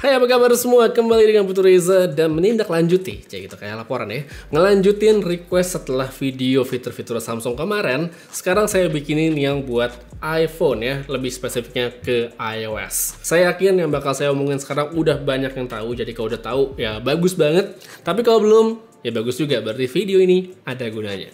Hai, apa kabar semua? Kembali dengan Putu Reza dan menindaklanjuti, kayak laporan ya. Ngelanjutin request setelah video fitur-fitur Samsung kemarin. Sekarang saya bikinin yang buat iPhone ya, lebih spesifiknya ke iOS. Saya yakin yang bakal saya omongin sekarang udah banyak yang tahu, jadi kalau udah tahu ya bagus banget. Tapi kalau belum, ya bagus juga, berarti video ini ada gunanya.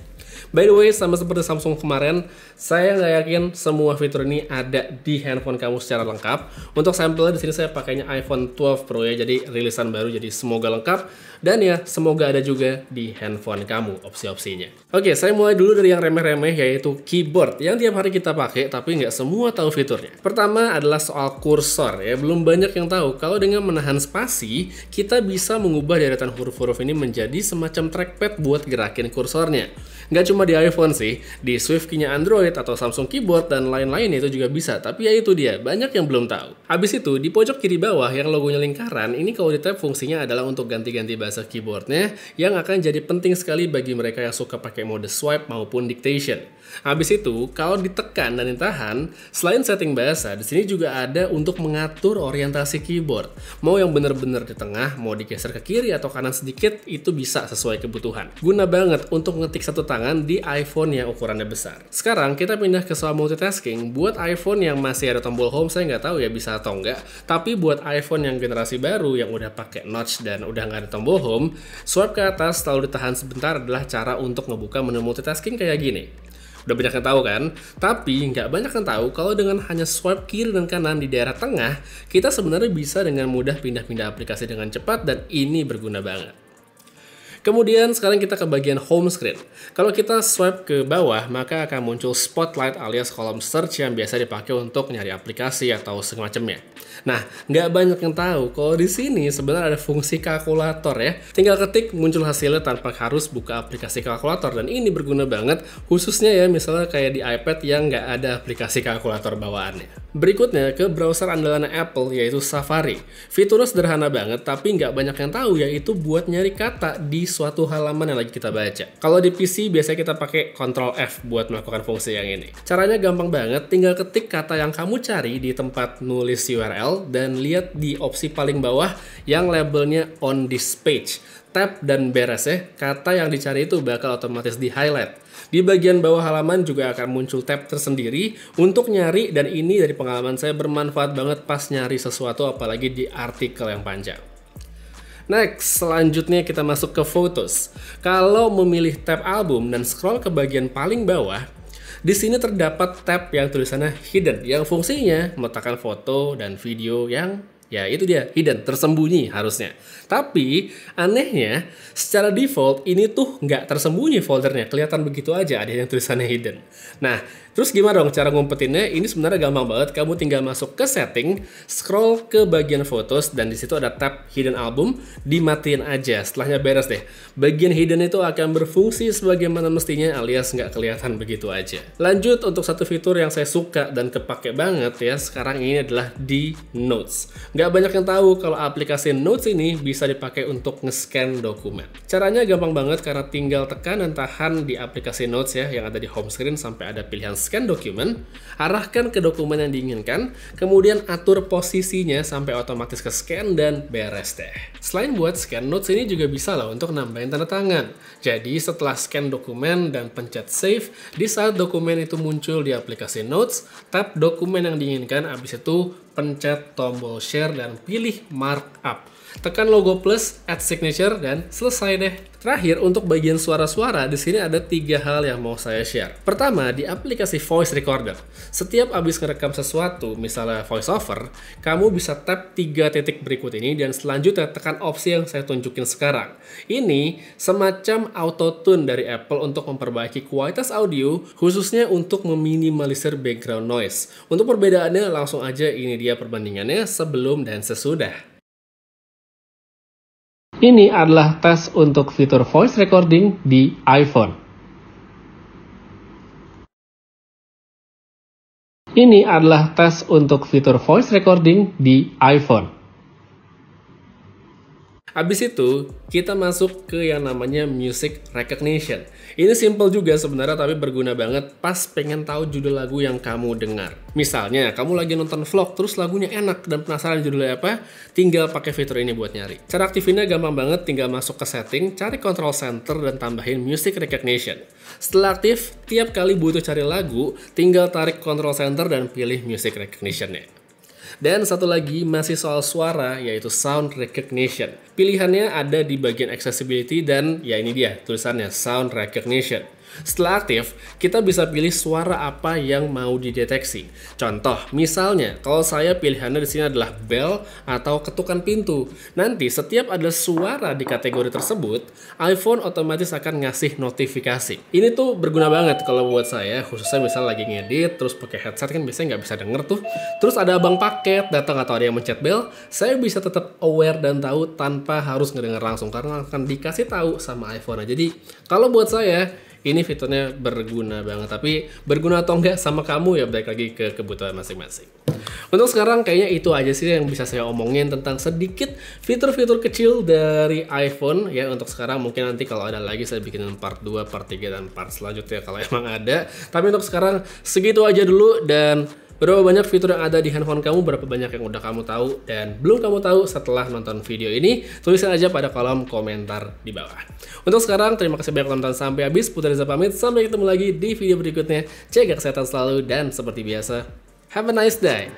By the way, sama seperti Samsung kemarin, saya nggak yakin semua fitur ini ada di handphone kamu secara lengkap. Untuk sampelnya di sini saya pakainya iPhone 12 Pro ya, jadi rilisan baru, jadi semoga lengkap. Dan ya, semoga ada juga di handphone kamu opsi-opsinya. Oke, saya mulai dulu dari yang remeh-remeh, yaitu keyboard, yang tiap hari kita pakai, tapi nggak semua tahu fiturnya. Pertama adalah soal kursor ya, belum banyak yang tahu. Kalau dengan menahan spasi, kita bisa mengubah deretan huruf-huruf ini menjadi semacam trackpad buat gerakin kursornya. Nggak cuma di iPhone sih, di SwiftKey-nya Android atau Samsung Keyboard dan lain-lain itu juga bisa. Tapi ya itu dia, banyak yang belum tahu. Habis itu, di pojok kiri bawah yang logonya lingkaran, ini kalau di-tap fungsinya adalah untuk ganti-ganti bahasa keyboardnya yang akan jadi penting sekali bagi mereka yang suka pakai mode swipe maupun dictation. Habis itu, kalau ditekan dan ditahan, selain setting bahasa, di sini juga ada untuk mengatur orientasi keyboard. Mau yang bener-bener di tengah, mau digeser ke kiri atau kanan sedikit, itu bisa sesuai kebutuhan. Guna banget untuk ngetik satu tangan di iPhone yang ukurannya besar. Sekarang kita pindah ke soal multitasking. Buat iPhone yang masih ada tombol home, saya nggak tahu ya bisa atau nggak. Tapi buat iPhone yang generasi baru yang udah pakai notch dan udah nggak ada tombol home, swipe ke atas lalu ditahan sebentar adalah cara untuk ngebuka menu multitasking kayak gini. Udah banyak yang tahu kan? Tapi nggak banyak yang tahu kalau dengan hanya swipe kiri dan kanan di daerah tengah, kita sebenarnya bisa dengan mudah pindah-pindah aplikasi dengan cepat dan ini berguna banget. Kemudian sekarang kita ke bagian home screen. Kalau kita swipe ke bawah, maka akan muncul spotlight alias kolom search yang biasa dipakai untuk nyari aplikasi atau semacamnya. Nah, nggak banyak yang tahu kalau di sini sebenarnya ada fungsi kalkulator ya. Tinggal ketik muncul hasilnya tanpa harus buka aplikasi kalkulator dan ini berguna banget khususnya ya misalnya kayak di iPad yang nggak ada aplikasi kalkulator bawaannya. Berikutnya ke browser andalan Apple yaitu Safari. Fiturnya sederhana banget tapi nggak banyak yang tahu yaitu buat nyari kata di suatu halaman yang lagi kita baca. Kalau di PC biasanya kita pakai Ctrl F buat melakukan fungsi yang ini. Caranya gampang banget, tinggal ketik kata yang kamu cari di tempat nulis URL dan lihat di opsi paling bawah yang labelnya on this page. Tap dan beres ya, kata yang dicari itu bakal otomatis di highlight. Di bagian bawah halaman juga akan muncul tab tersendiri untuk nyari dan ini dari pengalaman saya bermanfaat banget pas nyari sesuatu apalagi di artikel yang panjang. Next, selanjutnya kita masuk ke Photos. Kalau memilih tab album dan scroll ke bagian paling bawah, di sini terdapat tab yang tulisannya hidden, yang fungsinya meletakkan foto dan video yang ya itu dia, hidden, tersembunyi harusnya. Tapi anehnya, secara default ini tuh nggak tersembunyi foldernya, kelihatan begitu aja ada yang tulisannya hidden. Nah, terus gimana dong cara ngumpetinnya? Ini sebenarnya gampang banget, kamu tinggal masuk ke setting, scroll ke bagian photos, dan di situ ada tab hidden album, dimatiin aja, setelahnya beres deh. Bagian hidden itu akan berfungsi sebagaimana mestinya alias nggak kelihatan begitu aja. Lanjut untuk satu fitur yang saya suka dan kepake banget ya, sekarang ini adalah di Notes. Nggak banyak yang tahu kalau aplikasi Notes ini bisa dipakai untuk nge-scan dokumen. Caranya gampang banget karena tinggal tekan dan tahan di aplikasi Notes ya yang ada di home screen sampai ada pilihan scan dokumen, arahkan ke dokumen yang diinginkan, kemudian atur posisinya sampai otomatis ke scan dan beres deh. Selain buat scan, Notes ini juga bisa loh untuk nambahin tanda tangan. Jadi setelah scan dokumen dan pencet save, di saat dokumen itu muncul di aplikasi Notes, tap dokumen yang diinginkan, abis itu pencet tombol share dan pilih markup. Tekan logo plus, add signature, dan selesai deh. Terakhir, untuk bagian suara-suara, di sini ada 3 hal yang mau saya share. Pertama, di aplikasi voice recorder. Setiap habis ngerekam sesuatu, misalnya voice over, kamu bisa tap 3 titik berikut ini, dan selanjutnya tekan opsi yang saya tunjukin sekarang. Ini semacam auto-tune dari Apple untuk memperbaiki kualitas audio, khususnya untuk meminimalisir background noise. Untuk perbedaannya, langsung aja ini dia perbandingannya sebelum dan sesudah. Ini adalah tes untuk fitur voice recording di iPhone. Ini adalah tes untuk fitur voice recording di iPhone. Habis itu, kita masuk ke yang namanya Music Recognition. Ini simple juga sebenarnya, tapi berguna banget pas pengen tahu judul lagu yang kamu dengar. Misalnya, kamu lagi nonton vlog, terus lagunya enak dan penasaran judulnya apa, tinggal pakai fitur ini buat nyari. Cara aktifinnya gampang banget, tinggal masuk ke setting, cari control center, dan tambahin Music Recognition. Setelah aktif, tiap kali butuh cari lagu, tinggal tarik control center dan pilih Music Recognition-nya. Dan satu lagi masih soal suara, yaitu Sound Recognition. Pilihannya ada di bagian Accessibility dan ya ini dia tulisannya Sound Recognition. Setelah aktif, kita bisa pilih suara apa yang mau dideteksi. Contoh, misalnya kalau saya pilihannya di sini adalah bell atau ketukan pintu. Nanti setiap ada suara di kategori tersebut, iPhone otomatis akan ngasih notifikasi. Ini tuh berguna banget kalau buat saya, khususnya misal lagi ngedit, terus pakai headset kan biasanya nggak bisa denger tuh. Terus ada abang paket datang atau ada yang mencet bell, saya bisa tetap aware dan tahu tanpa harus ngedenger langsung karena akan dikasih tahu sama iPhone. Jadi kalau buat saya ini fiturnya berguna banget, tapi berguna atau enggak sama kamu ya balik lagi ke kebutuhan masing-masing. Untuk sekarang kayaknya itu aja sih yang bisa saya omongin tentang sedikit fitur-fitur kecil dari iPhone ya. Untuk sekarang mungkin nanti kalau ada lagi saya bikin part 2, part 3, dan part selanjutnya kalau emang ada. Tapi untuk sekarang segitu aja dulu, dan berapa banyak fitur yang ada di handphone kamu, berapa banyak yang udah kamu tahu dan belum kamu tahu setelah nonton video ini, tuliskan aja pada kolom komentar di bawah. Untuk sekarang, terima kasih banyak nonton sampai habis. Putra Reza pamit, sampai ketemu lagi di video berikutnya. Jaga kesehatan selalu dan seperti biasa, have a nice day.